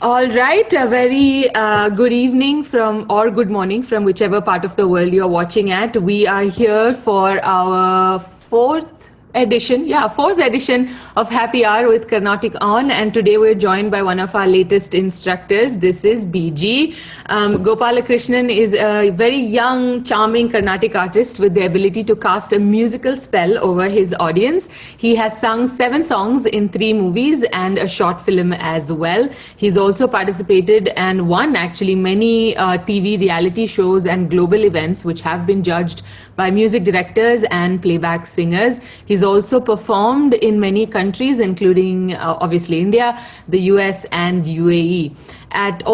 All right, a very good evening from or good morning from whichever part of the world you're watching at. We are here for our fourth edition of Happy Hour with Carnatic On, and today we're joined by one of our latest instructors. This is BG. Gopalakrishnan is a very young, charming Carnatic artist with the ability to cast a musical spell over his audience. He has sung 7 songs in 3 movies and a short film as well. He's also participated and won actually many TV reality shows and global events which have been judged by music directors and playback singers. He's also performed in many countries, including obviously India, the US, and UAE. At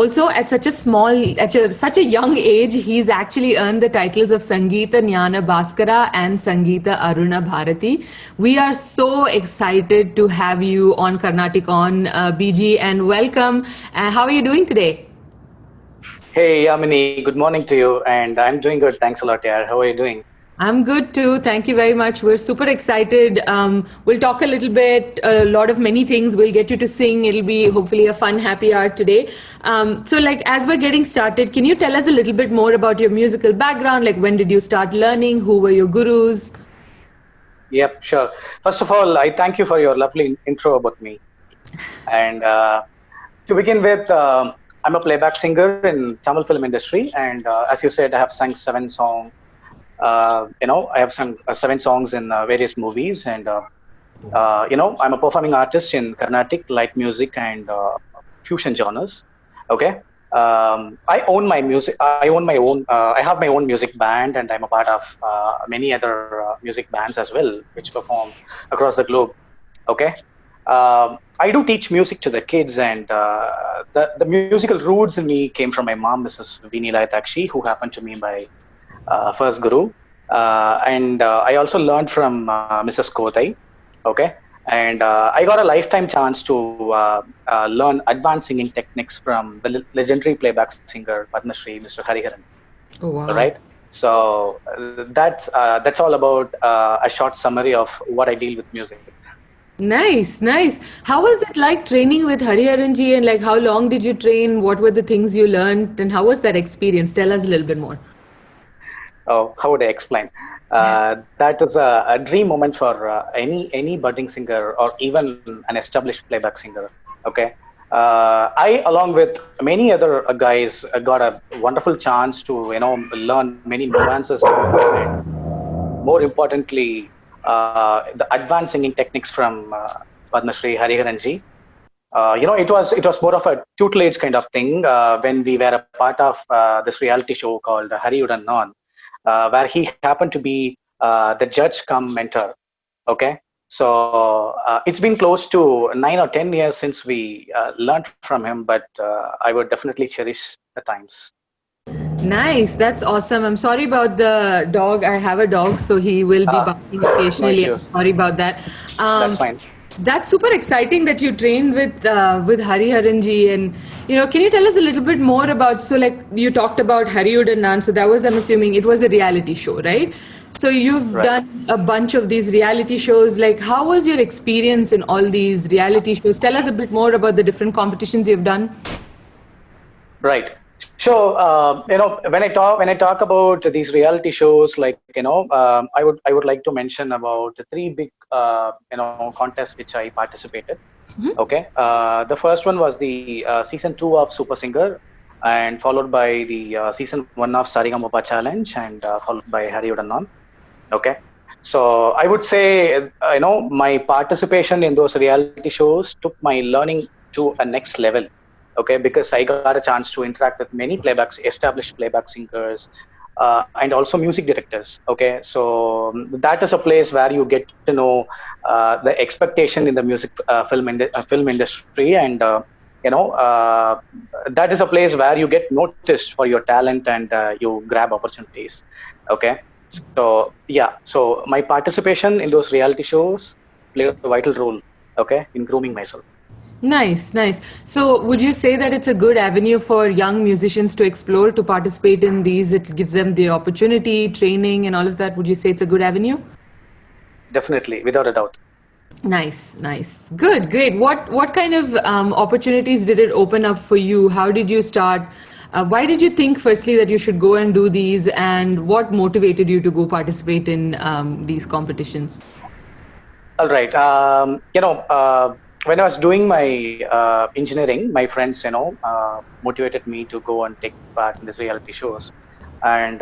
such a young age, he's actually earned the titles of Sangeeta Jnana Bhaskara and Sangeeta Aruna Bharati. We are so excited to have you on Carnatic On, BG, and welcome. How are you doing today? Hey, Yamini, good morning to you. And I'm doing good. Thanks a lot, yaar. How are you doing? I'm good too. Thank you very much. We're super excited. We'll talk a little bit, many things. We'll get you to sing. It'll be hopefully a fun, happy hour today. As we're getting started, can you tell us a little bit more about your musical background? Like, when did you start learning? Who were your gurus? Yep, sure. First of all, I thank you for your lovely intro about me. And to begin with, I'm a playback singer in Tamil film industry. And as you said, I have sung 7 songs. I have sung 7 songs in various movies, and I'm a performing artist in Carnatic, light music, and fusion genres. Okay, I own my music. I own my own. I have my own music band, and I'm a part of many other music bands as well, which perform across the globe. Okay, I do teach music to the kids, and the musical roots in me came from my mom, Mrs. Vinila Takshi, who happened to me by first guru, and I also learned from Mrs. Kotai. Okay, and I got a lifetime chance to learn advanced singing techniques from the legendary playback singer Padma Shri, Mr. Hariharan. Oh, wow. Right. So that's all about a short summary of what I deal with music. Nice, nice. How was it like training with Hariharanji, and like how long did you train? What were the things you learned, and how was that experience? Tell us a little bit more. Oh, how would I explain? That is a dream moment for any budding singer or even an established playback singer. Okay, I, along with many other guys, got a wonderful chance to learn many nuances, and more importantly, the advanced singing techniques from Padma Shri Hariharanji. It was more of a tutelage kind of thing when we were a part of this reality show called Hariyudan Non, where he happened to be the judge come mentor. Okay, so it's been close to 9 or 10 years since we learned from him, but I would definitely cherish the times. Nice, that's awesome. I'm sorry about the dog. I have a dog, so he will be barking occasionally. No I'm sorry about that. That's fine. That's super exciting that you trained with Hariharanji, and can you tell us a little bit more about? So, like you talked about Hariyudan Nan, so that was, I'm assuming, it was a reality show, right? So you've done a bunch of these reality shows. Like, how was your experience in all these reality shows? Tell us a bit more about the different competitions you've done. Right. So when I talk about these reality shows, like I would like to mention about the 3 big contests which I participated. Mm-hmm. Okay, the first one was the season 2 of Super Singer, and followed by the season 1 of Saregama Challenge, and followed by Hariyudan Non. Okay, so I would say my participation in those reality shows took my learning to a next level. Okay, because I got a chance to interact with many established playback singers, and also music directors. Okay, so that is a place where you get to know the expectation in the music film industry, and that is a place where you get noticed for your talent, and you grab opportunities. Okay, so yeah, so my participation in those reality shows played a vital role. Okay, in grooming myself. Nice, nice. So would you say that it's a good avenue for young musicians to explore, to participate in these? It gives them the opportunity, training, and all of that. Would you say it's a good avenue? Definitely, without a doubt. Nice, nice. Good, great. What kind of opportunities did it open up for you? How did you start? Why did you think firstly that you should go and do these, and what motivated you to go participate in these competitions? All right. When I was doing my engineering, my friends, motivated me to go and take part in these reality shows. And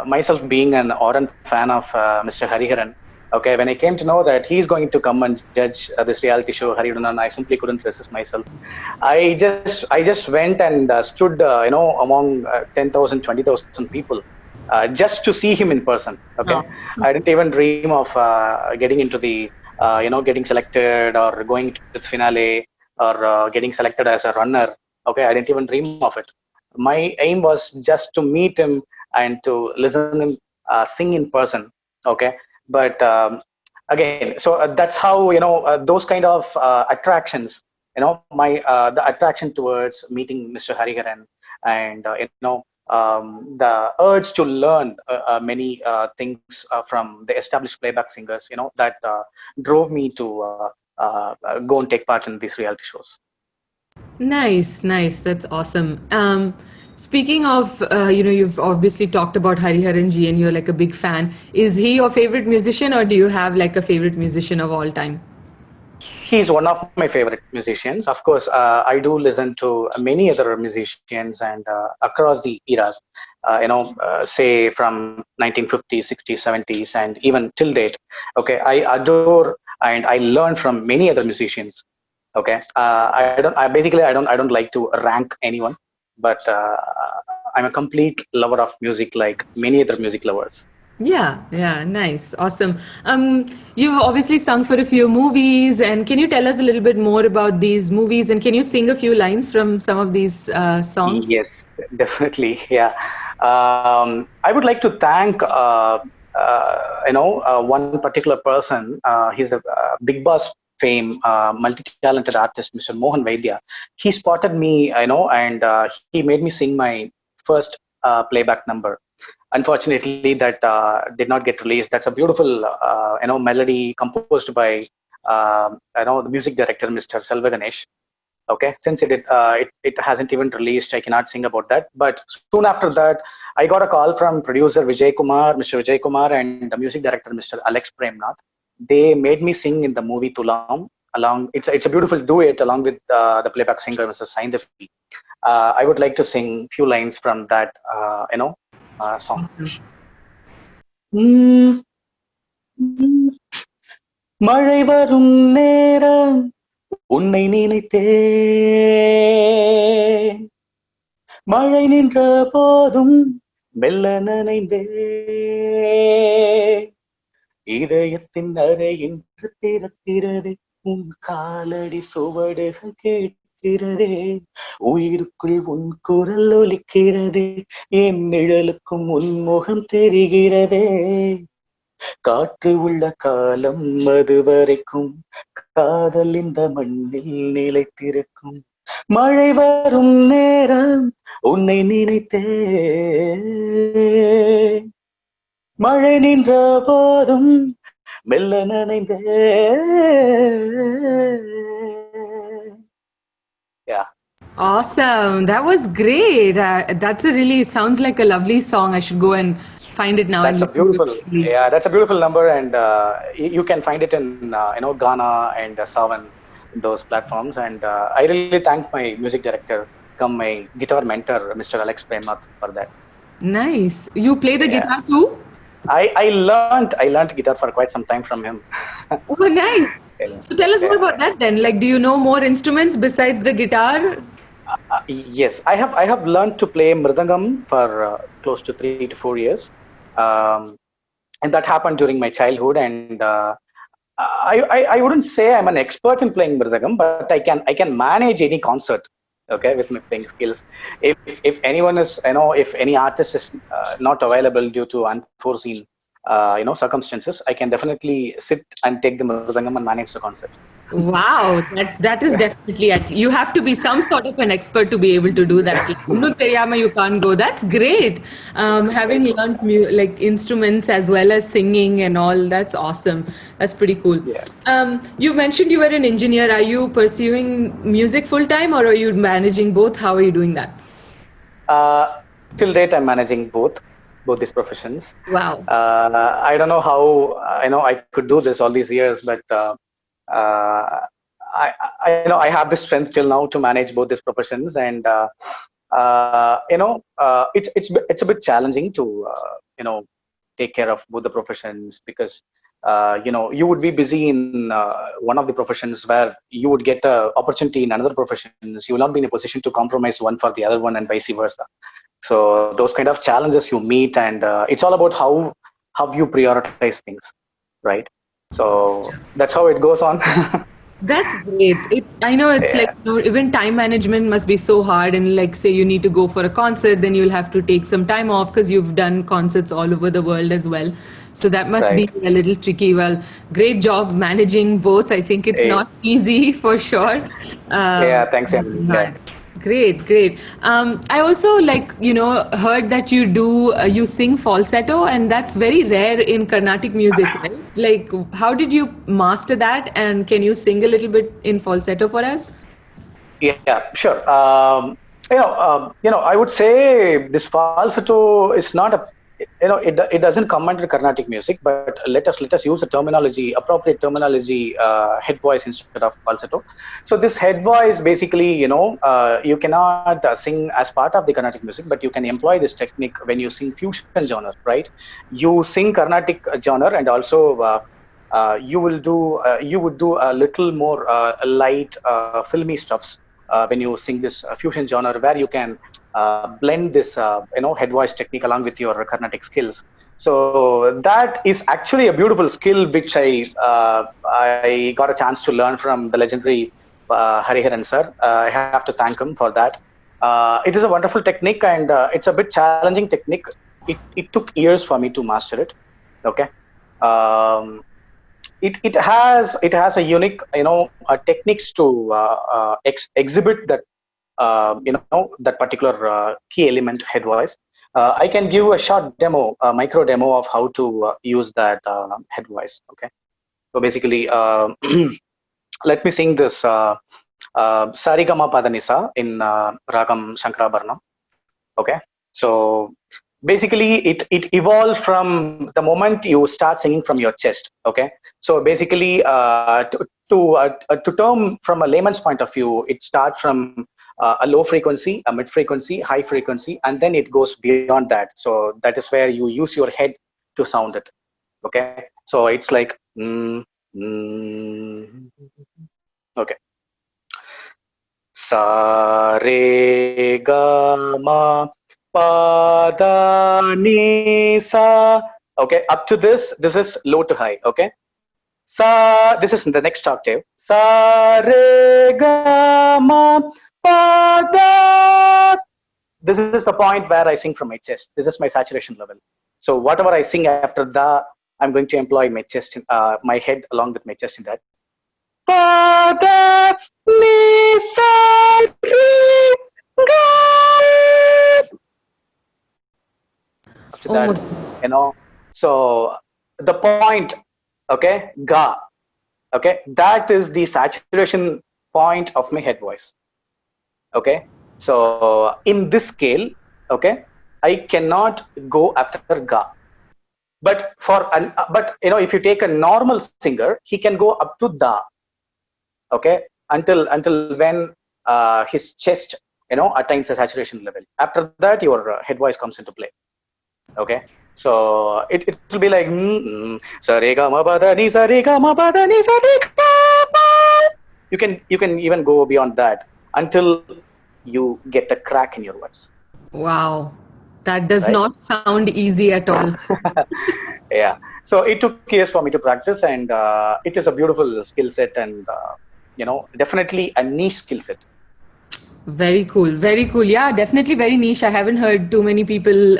myself being an ardent fan of Mr. Hariharan, okay, when I came to know that he's going to come and judge this reality show, Hariharan, I simply couldn't resist myself. I just went and stood, among 10,000, 20,000 people. Just to see him in person. Okay, Oh. I didn't even dream of getting into the getting selected or going to the finale or getting selected as a runner. Okay, I didn't even dream of it. My aim was just to meet him and to listen him sing in person. Okay, but again, so that's how those kind of attractions. My the attraction towards meeting Mr. Hariharan and the urge to learn many things from the established playback singers, that drove me to go and take part in these reality shows. Nice, nice. That's awesome. Speaking of, you've obviously talked about Hariharan ji and you're like a big fan. Is he your favorite musician, or do you have like a favorite musician of all time? He's one of my favorite musicians. Of course, I do listen to many other musicians and across the eras, say from 1950s, 60s, 70s, and even till date. Okay, I adore and I learn from many other musicians. Okay, I don't like to rank anyone, but I'm a complete lover of music, like many other music lovers. Yeah, yeah, nice, awesome. You've obviously sung for a few movies, and can you tell us a little bit more about these movies? And can you sing a few lines from some of these songs? Yes, definitely. Yeah. I would like to thank, one particular person. He's a Big Boss fame, multi-talented artist, Mr. Mohan Vaidya. He spotted me, and he made me sing my first playback number. Unfortunately, that did not get released. That's a beautiful, melody composed by, the music director, Mr. Selva Ganesh. Okay, since it hasn't even released, I cannot sing about that. But soon after that, I got a call from producer Mr. Vijay Kumar, and the music director, Mr. Alex Premnath. They made me sing in the movie Tulam. It's a beautiful duet along with the playback singer, Mr. Saindavi. I would like to sing few lines from that song. Mm, mm. மழை வரும் நேரம் உன்னை நினைத்தேன், மழை நின்ற போதும் மெல்ல நனைந்தேன், இதயத்தின் அறை இன்று திறக்கிறது, உன் காலடி சுவடுகள் கேட்கிறதே, உயிருக்குள் உன் குரல் ஒலிக்கிறதே, என் நிழலுக்கும் உன் முகம் தெரிகிறதே, காற்று உள்ள காலம் அதுவரைக்கும் காதல் இந்த மண்ணில் நிலைத்திருக்கும், மழை வரும் நேரம் உன்னை நினைத்தேன், மழை நின்ற போதும் மெல்ல நனைந்தேன். Yeah. Awesome. That was great. That's a really sounds like a lovely song. I should go and find it now. That's a beautiful, that's a beautiful number, and you can find it in Ghana and Savan, those platforms. And I really thank my music director, come my guitar mentor, Mr. Alex Premnath, for that. Nice. You play the guitar too? I learned guitar for quite some time from him. Oh, nice. So tell us more about that then. Like, do you know more instruments besides the guitar? Yes, I have learned to play mridangam for close to 3 to 4 years, and that happened during my childhood. And I wouldn't say I'm an expert in playing mridangam, but I can manage any concert. Okay, with my playing skills. If anyone is, if any artist is not available due to unforeseen circumstances, I can definitely sit and take the mridangam and manage the concert. Wow, that is definitely it. You have to be some sort of an expert to be able to do that. Like, "Unnu theriyama you can't go." That's great. Having learned like instruments as well as singing and all, that's awesome. That's pretty cool. Yeah. You mentioned you were an engineer. Are you pursuing music full time, or are you managing both? How are you doing that? Till date, I'm managing both these professions. Wow. I don't know how I could do this all these years, but uh, I have the strength till now to manage both these professions, and it's a bit challenging to take care of both the professions, because you would be busy in one of the professions where you would get a opportunity in another professions. You will not be in a position to compromise one for the other one, and vice versa. So those kind of challenges you meet, and it's all about how you prioritize things, right? So that's how it goes on. That's great. I know it's like, Yeah, even time management must be so hard. And like, say you need to go for a concert, then you'll have to take some time off because you've done concerts all over the world as well. So that must be right. a little tricky. Well, great job managing both. I think it's Eh, not easy for sure. yeah, thanks, Must be Emily. Yeah. hard. Great, great. I also heard that you sing falsetto, and that's very rare in Carnatic music, right? Like, how did you master that? And can you sing a little bit in falsetto for us? Yeah, sure. I would say this falsetto is not a, it doesn't come under Carnatic music, but let us use a terminology, appropriate terminology, head voice instead of falsetto. So this head voice, basically, you cannot sing as part of the Carnatic music, but you can employ this technique when you sing fusion genre, right? You sing Carnatic genre, and also you would do a little more light, filmy stuffs when you sing this fusion genre, where you can blend this head voice technique along with your Carnatic skills. So that is actually a beautiful skill which I got a chance to learn from the legendary Hariharan sir. I have to thank him for that. It is a wonderful technique, and it's a bit challenging technique. It took years for me to master it. Okay. Um, it has a unique techniques to exhibit that that particular key element, head voice. I can give a short demo, a micro demo of how to use that head voice. Okay, so basically, let me sing this Sarigama Padanisa in Ragam Shankarabharanam. Okay, so basically it evolves from the moment you start singing from your chest. Okay, so basically to term from a layman's point of view, it starts from a low frequency, a mid frequency, high frequency, and then it goes beyond that. So that is where you use your head to sound it. Okay, so it's like okay, sa re ga ma pa da ni sa. Okay, up to this is low to high. Okay, sa, this is in the next octave. Sa re ga ma pa da. This is the point where I sing from my chest. This is my saturation level. So whatever I sing after da, I'm going to employ my chest, my head along with my chest in that. Pa da ni sa re ga. After Oh that, my. so the point, okay, ga, okay, that is the saturation point of my head voice. Okay, so in this scale, okay, I cannot go after ga. But if you take a normal singer, he can go up to da. Okay, until when his chest attains a saturation level. After that, your head voice comes into play. Okay, so it will be like sa re ga ma ba da ni sa re ga ma ba da ni sa re ga ma. You can even go beyond that until you get a crack in your voice. Wow, that does Right. not sound easy at all. Yeah, so it took years for me to practice, and it is a beautiful skill set, and definitely a niche skill set. Very cool. Very cool. Yeah, definitely very niche. I haven't heard too many people,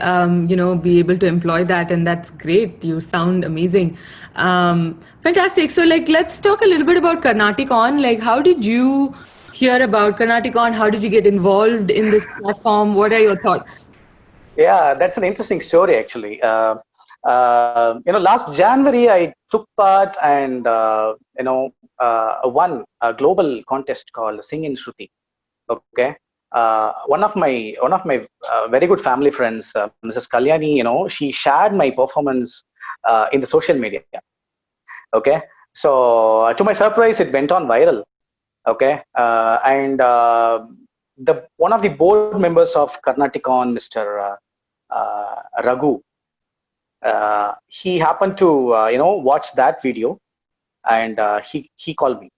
be able to employ that, and that's great. You sound amazing. Fantastic. So, like, let's talk a little bit about Carnatic On. Like, how did you hear about Carnatic On? How did you get involved in this platform? What are your thoughts? Yeah, that's an interesting story actually. Last January I took part and won a global contest called Sing in Shruti. Okay, one of my very good family friends, Mrs. Kalyani, she shared my performance in the social media. Okay, so to my surprise, it went on viral. Okay, and the one of the board members of Karnaticon, Mr. Raghu, he happened to watch that video, and he called me.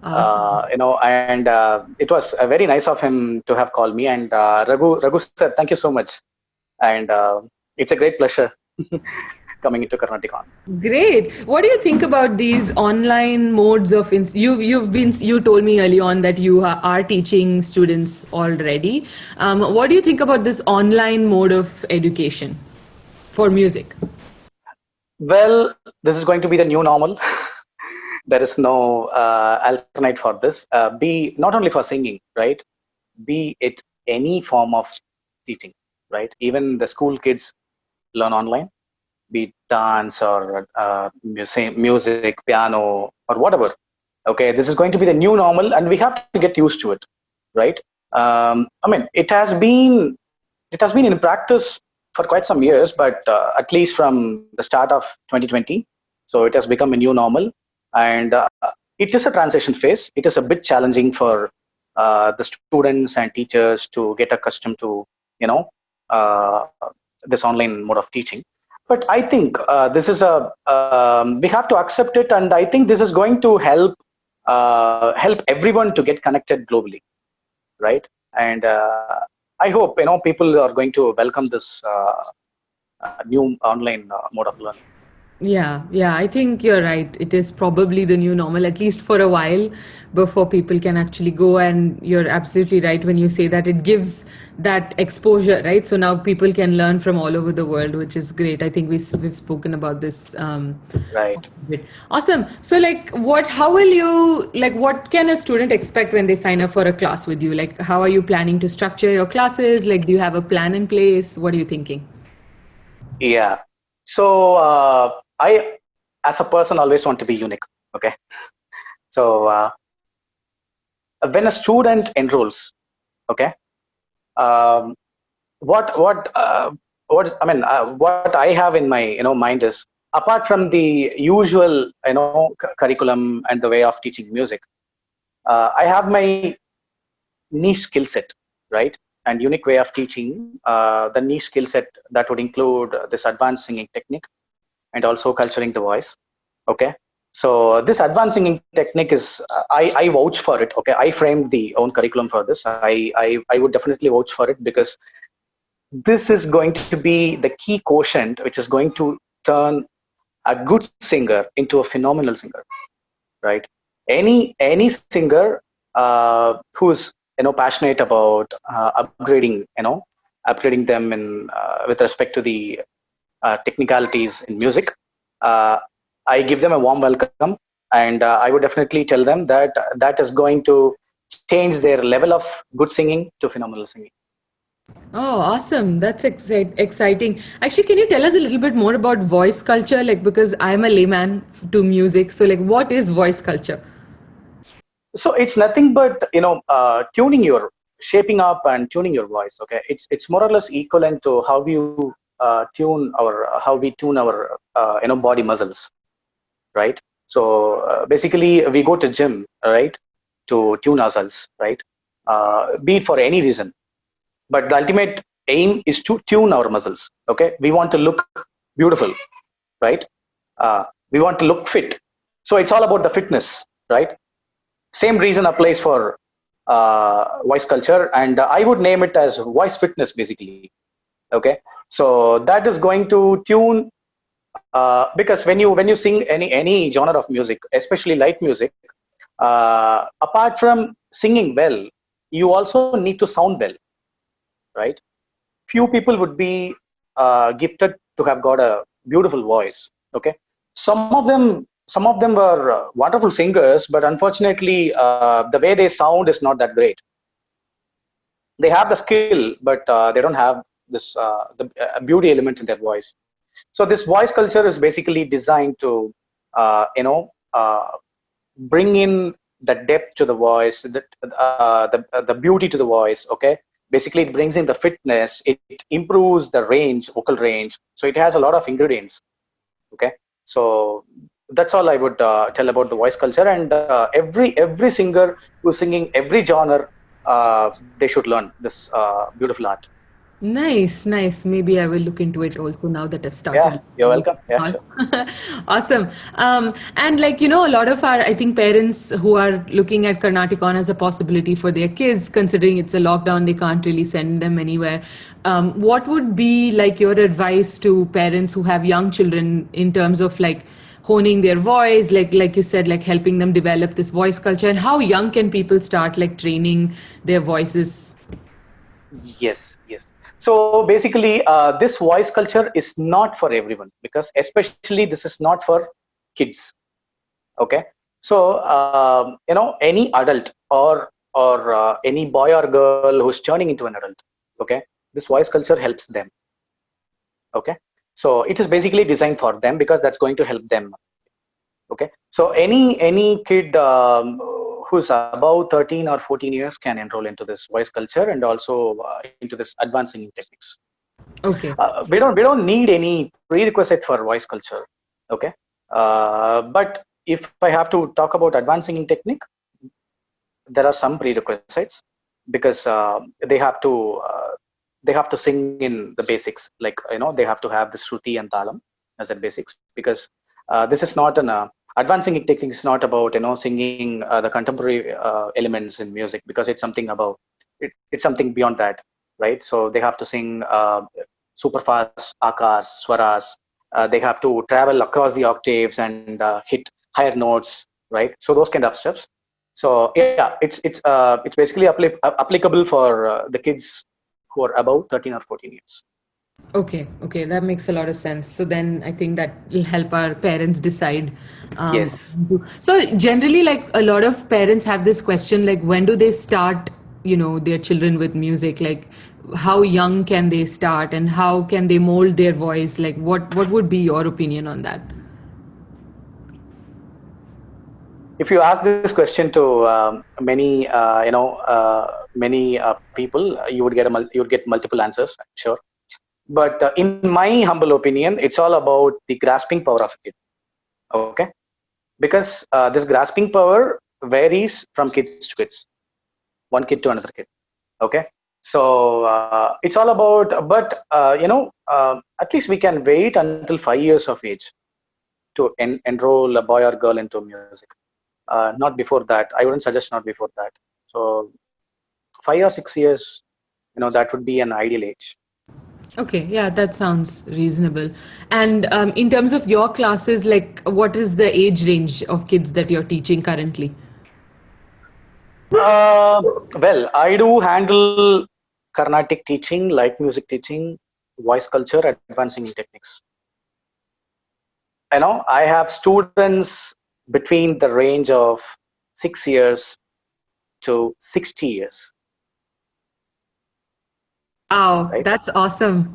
Awesome. And it was very nice of him to have called me. And Raghu said, "Thank you so much," and it's a great pleasure coming into Karnaticon. Great. What do you think about these online modes of you told me early on that you are teaching students already. What do you think about this online mode of education for music? Well, this is going to be the new normal. There is no alternate for this. Be not only for singing, right? Be it any form of teaching, right? Even the school kids learn online, be it dance or music, piano, or whatever. Okay, this is going to be the new normal, and we have to get used to it, right? I mean, it has been in practice for quite some years, but at least from the start of 2020, so it has become a new normal, and it is a transition phase. It is a bit challenging for the students and teachers to get accustomed to, you know, uh, this online mode of teaching. But I think this is we have to accept it, and I think this is going to help everyone to get connected globally, right? And I hope people are going to welcome this new online mode of learning. Yeah, I think you're right. It is probably the new normal, at least for a while, before people can actually go. And you're absolutely right when you say that it gives that exposure, right? So now people can learn from all over the world, which is great. I think we've spoken about this. Right. Bit. Awesome. So, like, what can a student expect when they sign up for a class with you? Like, how are you planning to structure your classes? Like, do you have a plan in place? What are you thinking? Yeah. So I, as a person, always want to be unique. Okay. So when a student enrolls, okay, um, what I have in my mind is, apart from the usual curriculum and the way of teaching music, I have my niche skill set, right? And unique way of teaching. The niche skill set that would include this advanced singing technique and also culturing the voice. Okay. So this advanced singing technique is, I vouch for it. Okay. I framed the own curriculum for this. I would definitely vouch for it, because this is going to be the key quotient which is going to turn a good singer into a phenomenal singer, right? Any singer who's passionate about upgrading them in with respect to the technicalities in music, uh, I give them a warm welcome, and I would definitely tell them that that is going to change their level of good singing to phenomenal singing. Oh, awesome. That's exciting. Actually, can you tell us a little bit more about voice culture? Like, because I'm a layman to music. So, like, what is voice culture? So it's nothing but tuning your shaping up and tuning your voice. Okay, it's more or less equivalent to how we tune our body muscles, right? So basically, we go to gym, right, to tune ourselves, right? Be it for any reason, but the ultimate aim is to tune our muscles. Okay, we want to look beautiful, right? We want to look fit, so it's all about the fitness, right? Same reason applies for voice culture, and I would name it as voice fitness, basically. Okay, so that is going to tune, because when you sing any genre of music, especially light music, apart from singing well, you also need to sound well, right? Few people would be gifted to have got a beautiful voice. Okay, some of them were wonderful singers, but unfortunately, the way they sound is not that great. They have the skill, but they don't have this the beauty element in their voice. So this voice culture is basically designed to bring in the depth to the voice, the beauty to the voice. Okay, basically it brings in the fitness, it improves the range, vocal range. So it has a lot of ingredients. Okay, so that's all I would tell about the voice culture. And every singer who's singing every genre, they should learn this beautiful art. Nice, nice. Maybe I will look into it also now that I've Yeah, started you're looking welcome. Yeah, at sure. all. Awesome. And like, a lot of our, I think, parents who are looking at Carnaticon as a possibility for their kids, considering it's a lockdown, they can't really send them anywhere. What would be like your advice to parents who have young children in terms of like honing their voice, like you said, like helping them develop this voice culture, and how young can people start like training their voices? Yes, yes. So basically, this voice culture is not for everyone, because especially this is not for kids. Okay, so any adult or any boy or girl who's turning into an adult. Okay, this voice culture helps them. Okay, so it is basically designed for them because that's going to help them. Okay, so any kid who's above 13 or 14 years can enroll into this voice culture and also into this advanced singing techniques. Okay. We don't need any prerequisite for voice culture. Okay, but if I have to talk about advanced singing technique, there are some prerequisites, because they have to sing in the basics, like they have to have the shruti and talam as a basics, because this is not an advanced singing technique is not about singing the contemporary elements in music, because it's something about it's something beyond that, right? So they have to sing super fast akars, swaras. They have to travel across the octaves and hit higher notes, right? So those kind of stuff. So yeah, it's basically applicable for the kids who are above 13 or 14 years. Okay, okay, that makes a lot of sense. So then I think that will help our parents decide. Yes. So generally, like a lot of parents have this question, like when do they start, their children with music? Like how young can they start and how can they mold their voice? Like what would be your opinion on that? If you ask this question to many people, you would get multiple answers, I'm sure. But in my humble opinion, it's all about the grasping power of a kid. Okay, because this grasping power varies from kids to kids, one kid to another kid. Okay, so it's all about, but at least we can wait until 5 years of age to enroll a boy or girl into music. Not before that. I wouldn't suggest not before that. So 5 or 6 years, that would be an ideal age. Okay, yeah, that sounds reasonable. And in terms of your classes, like what is the age range of kids that you're teaching currently? Well, I do handle Carnatic teaching, light music teaching, voice culture, advancing in techniques. I have students between the range of 6 years to 60 years. Wow, Right? that's awesome.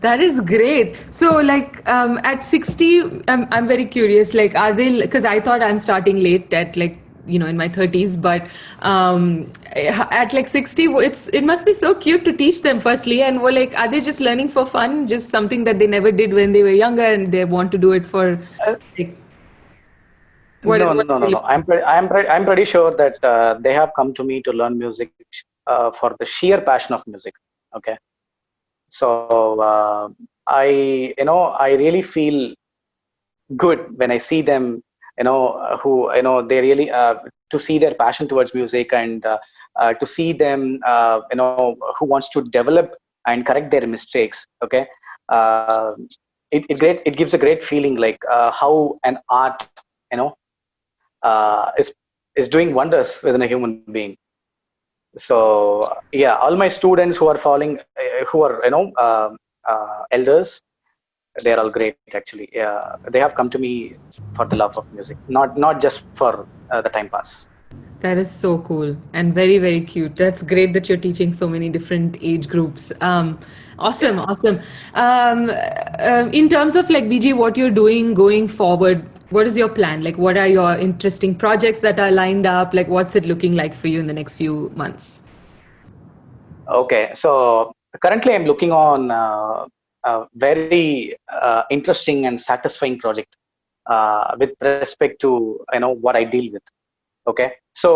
That is great. So, like, at 60, I'm very curious. Like, are they, because I thought I'm starting late at like, in my 30s, but at like 60, it must be so cute to teach them firstly. And we're like, are they just learning for fun? Just something that they never did when they were younger and they want to do it for Uh, like, no, what no, are they no, no. I'm pretty sure that they have come to me to learn music for the sheer passion of music. Okay, so I really feel good when I see them, who they really to see their passion towards music, and to see them, who wants to develop and correct their mistakes. Okay, uh, it gives a great feeling, like how an art, is is doing wonders within a human being. So yeah, all my students who are following, who are elders, they're all great actually. Yeah, they have come to me for the love of music, not just for the time pass. That is so cool and very, very cute. That's great that you're teaching so many different age groups. Awesome, Yeah. awesome. In terms of like BG, what you're doing going forward, what is your plan? Like, what are your interesting projects that are lined up? Like, what's it looking like for you in the next few months? Okay, so currently I'm looking on a very interesting and satisfying project with respect to what I deal with. Okay, so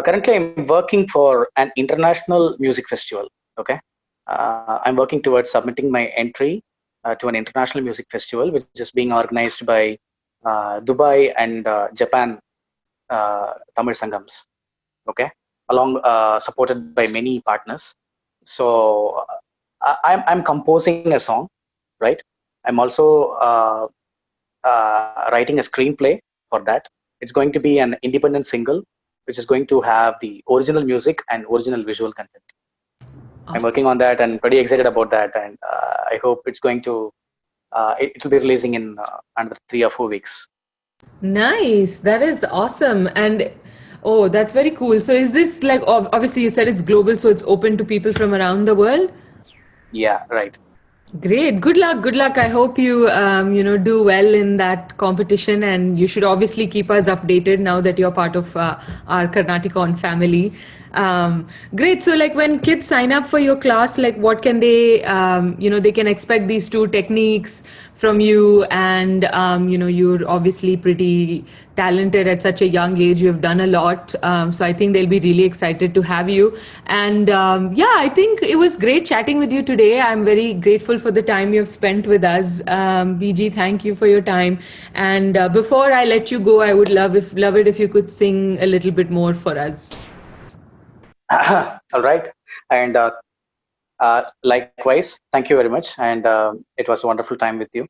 currently I'm working for an international music festival. Okay, I'm working towards submitting my entry to an international music festival, which is being organized by Dubai and Japan Tamil Sangams. Okay, along supported by many partners. So I'm composing a song, right? I'm also writing a screenplay for that. It's going to be an independent single, which is going to have the original music and original visual content. I'm Awesome. working on that and pretty excited about that. And I hope it's going to, it will be releasing in under 3 or 4 weeks. Nice. That is awesome. And oh, that's very cool. So is this like obviously you said it's global, so it's open to people from around the world? Yeah, right. Great. Good luck. Good luck. I hope you, do well in that competition, and you should obviously keep us updated now that you're part of our Karnaticon family. Great. So, like, when kids sign up for your class, like, what can they, they can expect these two techniques from you, and you're obviously pretty talented at such a young age. You've done a lot, so I think they'll be really excited to have you. And yeah, I think it was great chatting with you today. I'm very grateful for the time you've spent with us. BG, thank you for your time. And before I let you go, I would love it if you could sing a little bit more for us. All right. And likewise, thank you very much. And it was a wonderful time with you.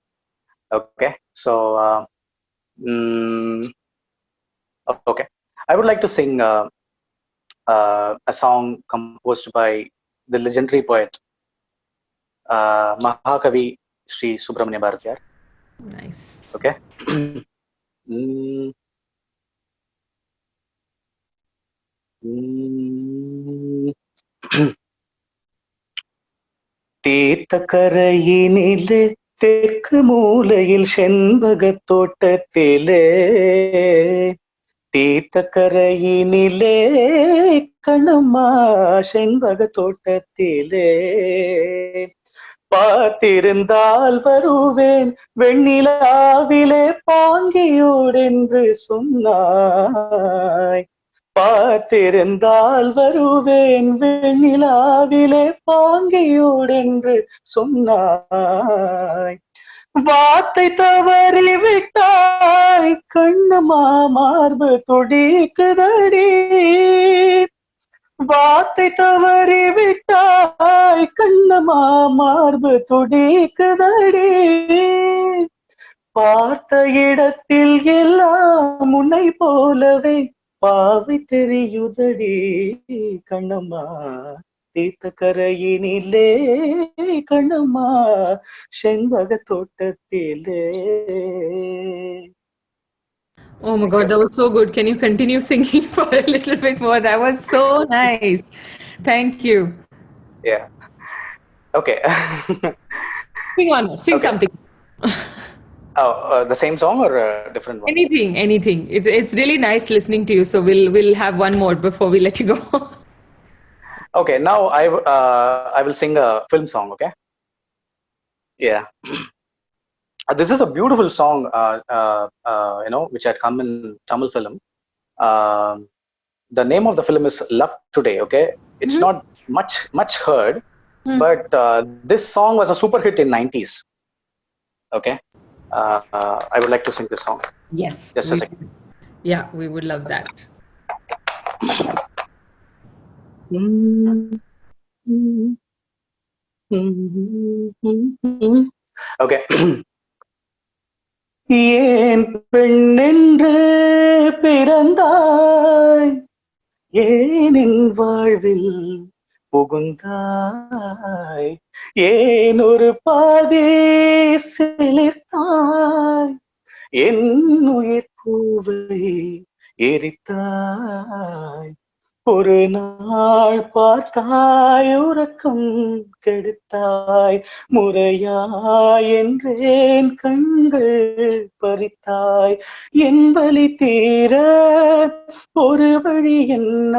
Okay. So, mm, okay. I would like to sing a song composed by the legendary poet Mahakavi Sri Subramania Bharatiyar. Nice. Okay. Mm, mm. தீர்த்தக்கரையினிலே தெற்கு மூலையில் செண்பகத் தோட்டத்திலே தீர்த்தக்கரையினிலே கண்ணம்மா செண்பகத் தோட்டத்திலே பார்த்திருந்தால் வருவேன் வெண்ணிலாவிலே பாங்கியோடென்று சொன்னாய் பார்த்திருந்தால் வருவேன் வெண்ணிலாவிலே பாங்கியோடென்று சொன்னாய் வார்த்தை தவறி விட்டாய் கண்ணம்மா மார்பு துடிக்குதடி வார்த்தை தவறி விட்டாய் கண்ணம்மா மார்பு துடிக்குதடி பார்த்த இடத்தில் எல்லாம் உன்னை போலவே பாவை தெரியுதடி கண்ணம்மா தீர்த்தக்கரையினிலே கண்ணம்மா செண்பக தோட்டத்திலே. Oh my God, that was so good. Can you continue singing for a little bit more? That was so nice. Thank you. Yeah. Okay. Sing on, sing Okay. something. Oh, the same song or a different one? Anything. It's really nice listening to you. So we'll have one more before we let you go. Okay, now I will sing a film song. Okay. Yeah. This is a beautiful song, which had come in Tamil film. The name of the film is Love Today. Okay, it's not much heard, but this song was a super hit in 90s. Okay, I would like to sing this song. Yes. Just a second. Yeah, we would love that. Okay. ஏன் பெண்ணென்று பிறந்தாய் ஏன் என் வாழ்வில் புகுந்தாய், ஏன் ஒரு பாதி சிலிர்த்தாய், என் உயிர் பூவை எரித்தாய், ஒரு நாள் பார்த்தாய் உறக்கம் கெடுத்தாய், முறையாய் என்றேன் கண்கள் பறித்தாய், என் வலி தீர ஒரு வழி என்ன,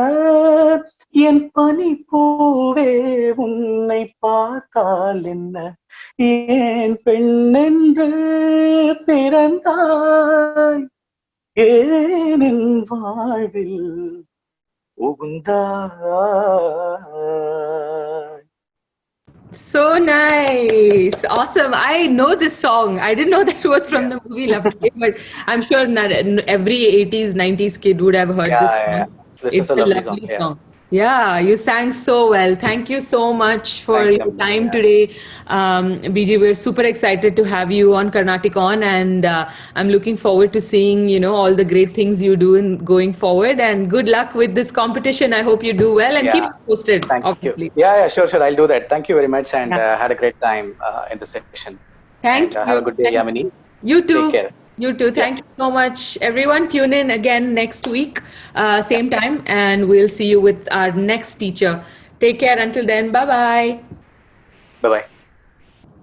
என் பனி பூவே உன்னை பார்த்தால் என்ன, ஏன் பெண்ணென்று பிறந்தாய், ஏன் என் வாழ்வில் புகுந்தாய். So nice. Awesome. I know this song. I didn't know that it was from the movie Lovely, but I'm sure not every 80s, 90s kid would have heard this song. Yeah. This It's is a lovely song. Yeah. Yeah, you sang so well. Thank you so much for Thanks, your Yamini. time Yeah. today. BG, we're super excited to have you on Carnatic On, and I'm looking forward to seeing, all the great things you do in going forward, and good luck with this competition. I hope you do well and keep Yeah. us posted, Thank obviously. you. Yeah, sure. I'll do that. Thank you very much, and had a great time in the session. Thank you. Have a good day, Yamini. You too. Take care. You too. Thank you so much. Everyone, tune in again next week, same time, and we'll see you with our next teacher. Take care until then. Bye-bye. Bye-bye.